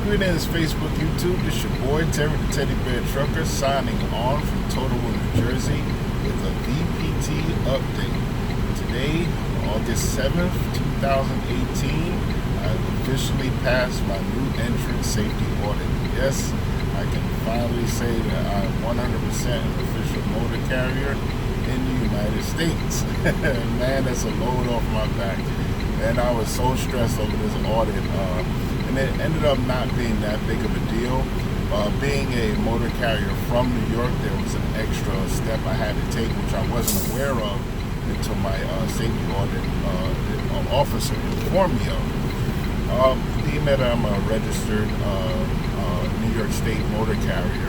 Greetings, Facebook, YouTube. This your boy, Terry the Teddy Bear Trucker, signing on from Totowa, New Jersey with a VPT update. Today, August 7th, 2018, I've officially passed my new Entrant Safety Audit. Yes, I can finally say that I'm 100% an official motor carrier in the United States. Man, that's a load off my back. And I was so stressed over this audit. And it ended up not being that big of a deal. Being a motor carrier from New York, there was an extra step I had to take, which I wasn't aware of until my safety audit officer informed me of. Being that I'm a registered New York State motor carrier,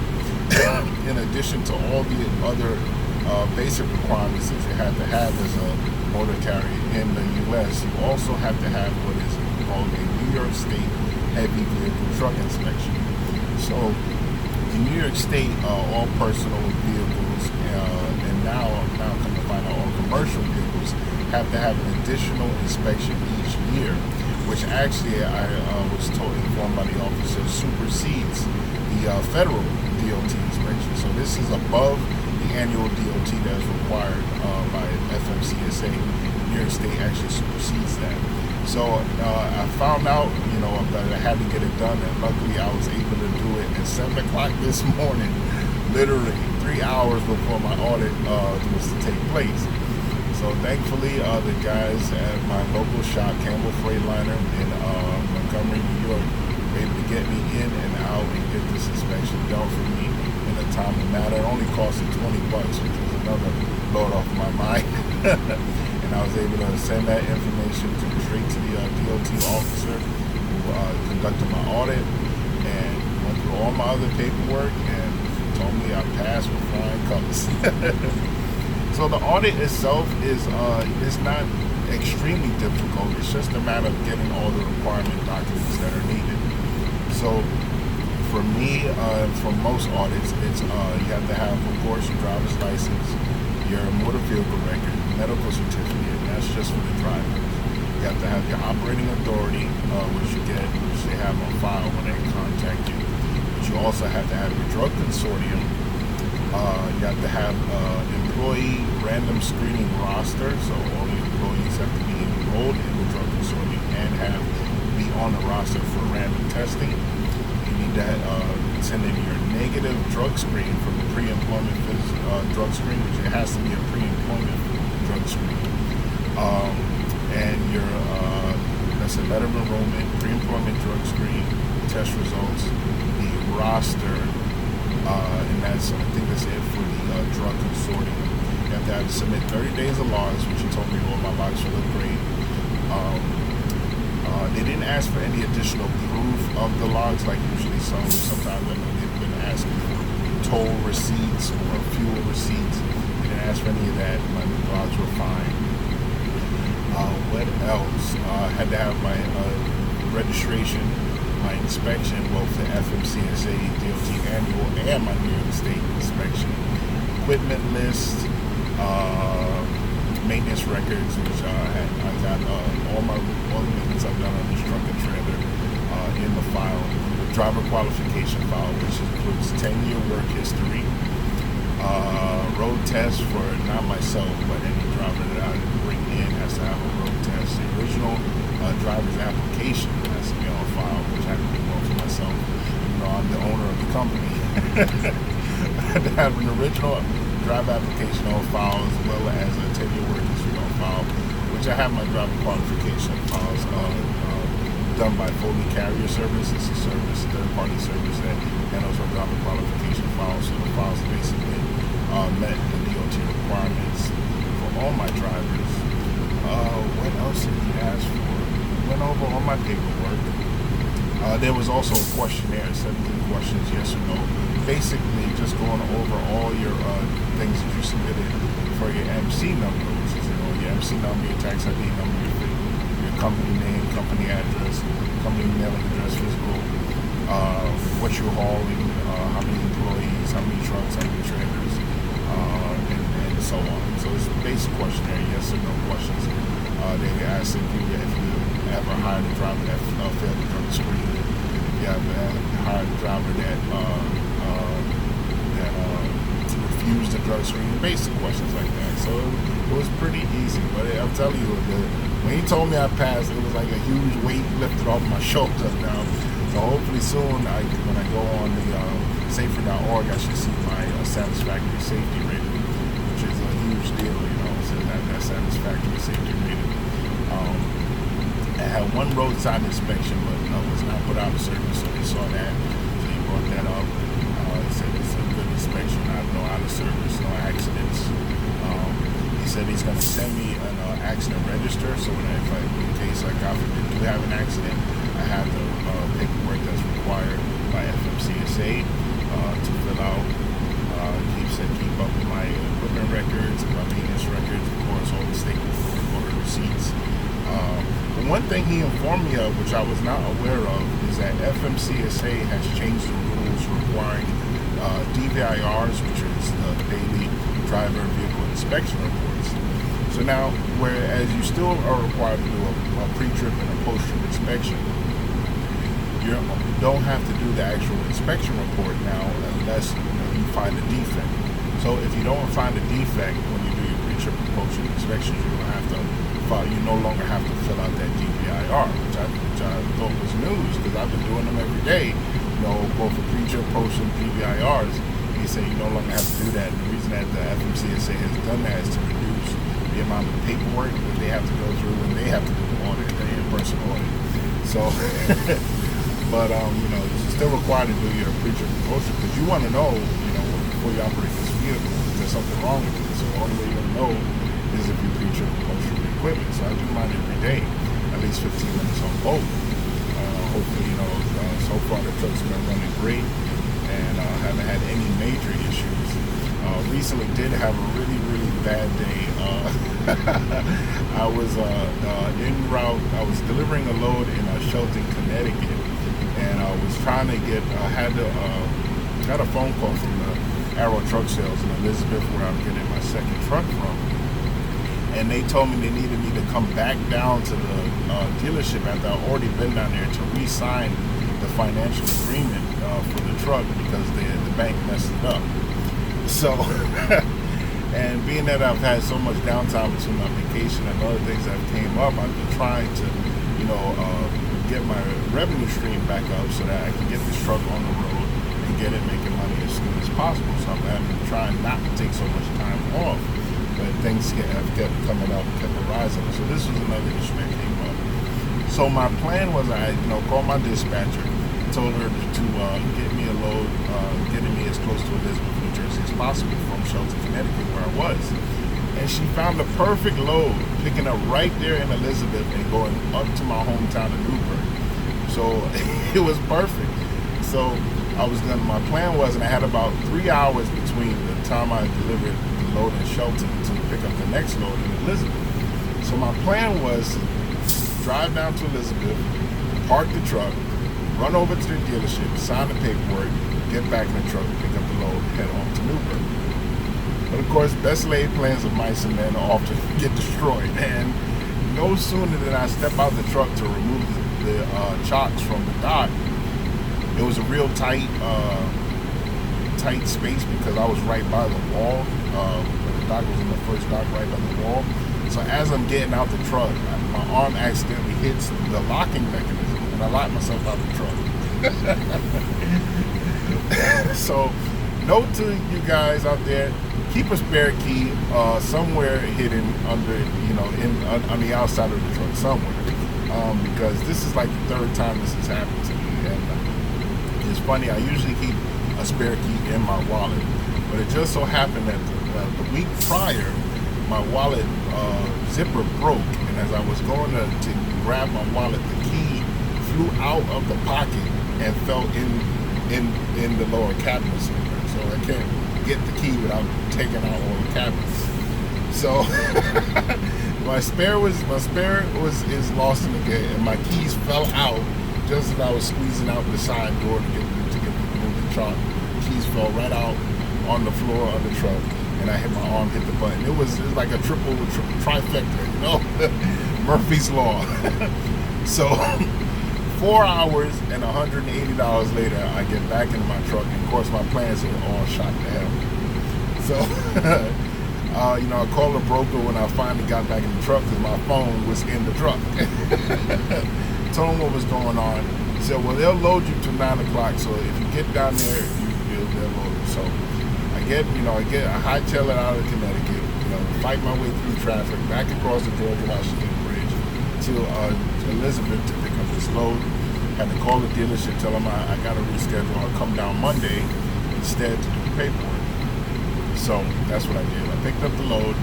in addition to all the other basic requirements that you have to have as a motor carrier in the U.S., you also have to have what is called a New York State heavy vehicle truck inspection. So in New York State, all personal vehicles and now come to find out all commercial vehicles have to have an additional inspection each year, which actually I was informed by the officer supersedes the federal DOT inspection. So this is above the annual DOT that is required by FMCSA. New York State actually supersedes that. So I found out, that I had to get it done, and luckily I was able to do it at 7 o'clock this morning, literally 3 hours before my audit was to take place. So thankfully, the guys at my local shop, Campbell Freightliner in Montgomery, New York, were able to get me in and out and get this inspection done for me in a timely manner. It only costed $20, which was another load off my mind. And I was able to send that information straight to the DOT officer who conducted my audit and went through all my other paperwork and told me I passed with flying colors. So the audit itself is not extremely difficult. It's just a matter of getting all the requirement documents that are needed. So for me, for most audits, it's you have to have, of course, your driver's license, your motor vehicle record, medical certificate, and that's just for the driver. You have to have your operating authority, which they have on file when they contact you. But you also have to have your drug consortium. You have to have employee random screening roster, so all the employees have to be enrolled in the drug consortium and be on the roster for random testing. You need to send in your negative drug screen from the pre-employment drug screen, which it has to be a pre-employment drug screen. And your that's a letter of enrollment, pre-employment drug screen, test results, the roster, and I think that's it for the drug consortium. You have to submit 30 days of logs, which you told me all my logs will look great. They didn't ask for any additional proof of the logs, like usually sometimes they've been asking for toll receipts or fuel receipts. They didn't ask for any of that. My logs were fine. What else? I had to have my registration, my inspection, both the FMCSA, DOT annual, and my New York State inspection. Equipment list, maintenance records, which I got all the maintenance I've done on this truck and trailer in the file. The driver qualification file, which includes 10-year work history. Road test for not myself, but any driver that I bring in has to have a road test. The original driver's application has to be on file, which I have to do one for myself. I'm the owner of the company. I have to have an original driver application on file as well as a 10-year work history on file, which I have my driver qualification files done by Foley Carrier Service. It's a service, third-party service that handles our driver qualification files. So the files basically met the DOT requirements for all my drivers. What else did he ask for? Went over all my paperwork. There was also a questionnaire, 17 questions, yes or no. Basically, just going over all your things that you submitted for your MC number, which is your MC number, your tax ID number, your company name, company address, company mailing address, physical, what you're hauling, how many employees, how many trucks, how many trailers, and so on. So it's a basic questionnaire, yes or no questions. They ask if you ever hired a driver that failed the drug screen. You have hired a driver that refused the drug screen, basic questions like that. So it was pretty easy. But I'm telling you, when he told me I passed, it was like a huge weight lifted off my shoulders now. So hopefully soon, when I go on the Safety.org, I should see my satisfactory safety rating, which is a huge deal, so that satisfactory safety rating. I had one roadside inspection, but was not put out of service, so he saw that. So he brought that up. He said it's a good inspection, no out of service, no accidents. He said he's going to send me an accident register, so in case I God forbid do have an accident, I have the paperwork that's required by FMCSA to fill out. He said keep up with my equipment records, my maintenance records, of course, all the statements, order receipts. The one thing he informed me of, which I was not aware of, is that FMCSA has changed the rules requiring DVIRs, which is the daily driver vehicle inspection reports. So now, whereas you still are required to do a pre-trip and a post-trip inspection, you don't have to do the actual inspection report now unless you find a defect. So if you don't find a defect when you do your pre-trip and post-trip inspections, you no longer have to fill out that DVIR, which I thought was news because I've been doing them every day. Both for pre-trip, post-trip, DVIRs. He said you no longer have to do that. The reason that the FMCSA has done that is to reduce the amount of paperwork that they have to go through when they have to do the audit, the in-person audit. So, but you're still required to do your pre-trip and post-trip because you want to know, before you operate this vehicle, if there's something wrong with it. So the only way you're going to know is if you pre-trip and post-trip equipment. So I do mine every day, at least 15 minutes on both. Hopefully, so far the truck's been running great and haven't had any major issues. Recently did have a really, really bad day. I was en route. I was delivering a load in Shelton, Connecticut, and I was trying to got a phone call from the Arrow Truck Sales in Elizabeth, where I'm getting my second truck from. And they told me they needed me to come back down to the dealership after I'd already been down there to re-sign the financial agreement for the truck because the bank messed it up. So, and being that I've had so much downtime between my vacation and other things that came up, I've been trying to, get my revenue stream back up so that I can get this truck on the road and get it making money as soon as possible. So I've been trying not to take so much time off. But things have kept coming up, kept arising. So this was another issue that came up. So my plan was I called my dispatcher, told her to get me a load, getting me as close to Elizabeth, New Jersey as possible from Shelton, Connecticut, where I was. And she found the perfect load, picking up right there in Elizabeth and going up to my hometown of Newburgh. So it was perfect. So my plan was, and I had about 3 hours between the time I delivered load in Shelton to pick up the next load in Elizabeth. So my plan was to drive down to Elizabeth, park the truck, run over to the dealership, sign the paperwork, get back in the truck, pick up the load, head on to Newburgh. But of course, best laid plans of mice and men are often get destroyed. And no sooner than I step out the truck to remove the chocks from the dock, it was a real tight space because I was right by the wall. The dock was in the first dock right by the wall. So as I'm getting out the truck, my arm accidentally hits the locking mechanism and I locked myself out the truck. So note to you guys out there, keep a spare key somewhere hidden under, on the outside of the truck somewhere. Because this is like the third time this has happened to me. And it's funny, I usually keep a spare key in my wallet, but it just so happened that the week prior, my wallet zipper broke, and as I was going to grab my wallet, the key flew out of the pocket and fell in the lower cabinet somewhere. So I can't get the key without taking out all the cabinets. So my spare is lost in the gate, and my keys fell out just as I was squeezing out the side door to get the truck. The keys fell right out on the floor of the truck, and I hit my arm, hit the button. It was like a triple trifecta, Murphy's Law. So 4 hours and $180 later, I get back into my truck, and of course my plans are all shot to hell. So, I called a broker when I finally got back in the truck because my phone was in the truck. Told him what was going on. He said, well, they'll load you to 9 o'clock, so if you get down there, they'll load you. So I hightail it out of Connecticut, fight my way through traffic, back across the George Washington Bridge to Elizabeth to pick up this load. Had to call the dealership, tell them I got to reschedule. I'll come down Monday instead to do the paperwork. So that's what I did. I picked up the load,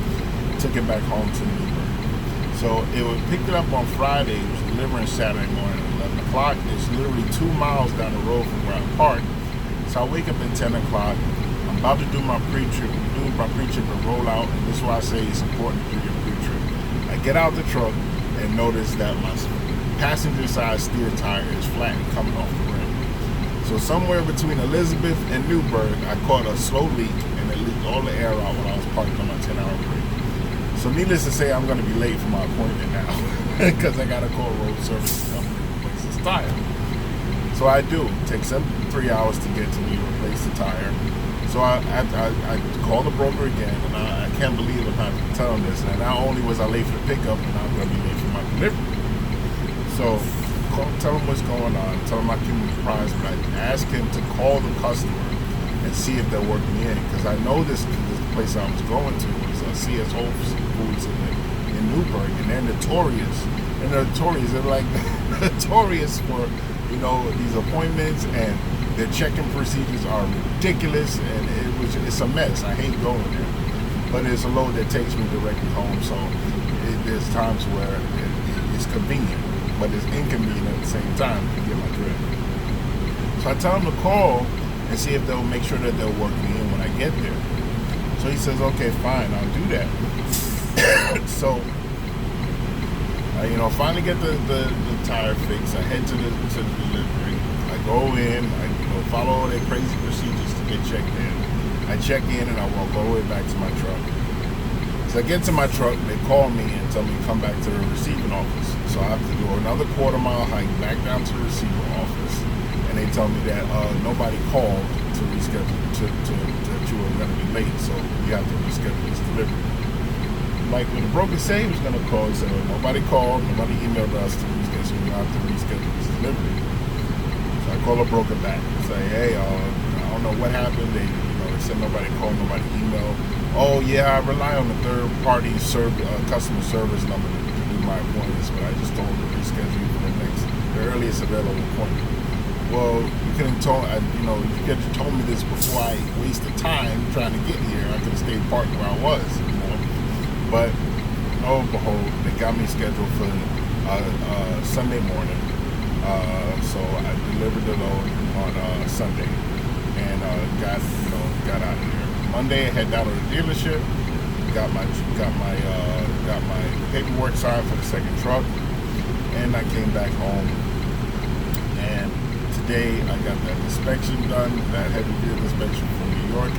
took it back home to Newburgh. So it was picked it up on Friday. It was delivering Saturday morning at 11 o'clock. It's literally 2 miles down the road from where I parked. So I wake up at 10 o'clock. I'm about to do my pre-trip and roll out. And this is why I say it's important to do your pre-trip. I get out the truck and notice that my passenger side steer tire is flat and coming off the rim. So somewhere between Elizabeth and Newburgh, I caught a slow leak, and it leaked all the air out when I was parked on my 10-hour break. So needless to say, I'm going to be late for my appointment now because I got to call road service company to replace this tire. So I do. It takes them 3 hours to get to me to replace the tire. So I call the broker again, and I can't believe I'm having to tell him this. And not only was I late for the pickup, but I'm going to be late for my delivery. So tell him what's going on. Tell him I can be surprised, but I ask him to call the customer and see if they'll work me in. Because I know this place I was going to was CS Whole Foods in Newburgh, and they're notorious. They're like notorious for these appointments, and their check-in procedures are ridiculous, and it's a mess. I hate going there, but it's a load that takes me directly home. So there's times where it's convenient, but it's inconvenient at the same time to get my drift. So I tell them to call and see if they'll make sure that they'll work me in when I get there. So he says, okay, fine, I'll do that. So finally get the tire fixed. I head to the delivery. I go in, I follow all their crazy procedures to get checked in. I check in and I walk all the way back to my truck. So I get to my truck, they call me and tell me to come back to the receiving office. So I have to do another quarter-mile hike back down to the receiving office, and they tell me that nobody called to reschedule, that you were going to be late, so you have to reschedule this delivery. Like when the broker said he was going to call, he said, well, nobody called, nobody emailed us to reschedule, so you have to reschedule this delivery. So I call the broker back and say, hey, I don't know what happened. They said nobody called, nobody emailed. Oh yeah, I rely on the third-party customer service number to do my appointments, but I just told them to reschedule you for the earliest available appointment. Well, you could have told me this before I wasted time trying to get here. I could have stayed parked where I was, But lo and behold, they got me scheduled for Sunday morning. So I delivered the load on Sunday and got out of here. Monday, I head down to the dealership, got my paperwork signed for the second truck, and I came back home. And today I got that inspection done, that heavy vehicle inspection from New York.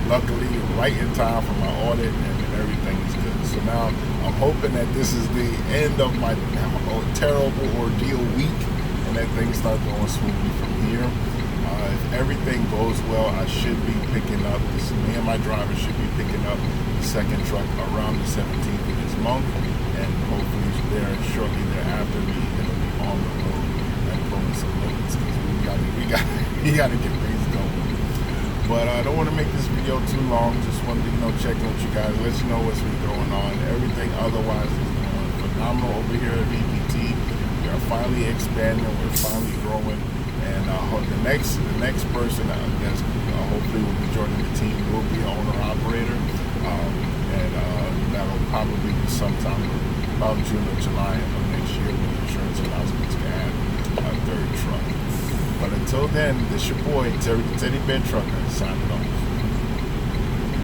Luckily, right in time for my audit, and everything is good. So now I'm hoping that this is the end of my terrible ordeal week, and that things start going smoothly from here. If everything goes well, I should be picking up, me and my driver should be picking up the second truck around the 17th of this month, and hopefully there shortly thereafter it'll be on the road and pulling some loads, because we got to get things going. But I don't want to make this video too long. Just wanted to check in with you guys, let you know what's been going on. Everything otherwise is going phenomenal over here at VPT. We are finally expanding. We're finally growing. And the next person that's hopefully will be joining the team will be an owner-operator, and that'll probably be sometime about June or July of next year when the insurance allows me to add a third truck. But until then, this your boy, Teddy Bear Trucker, signing off.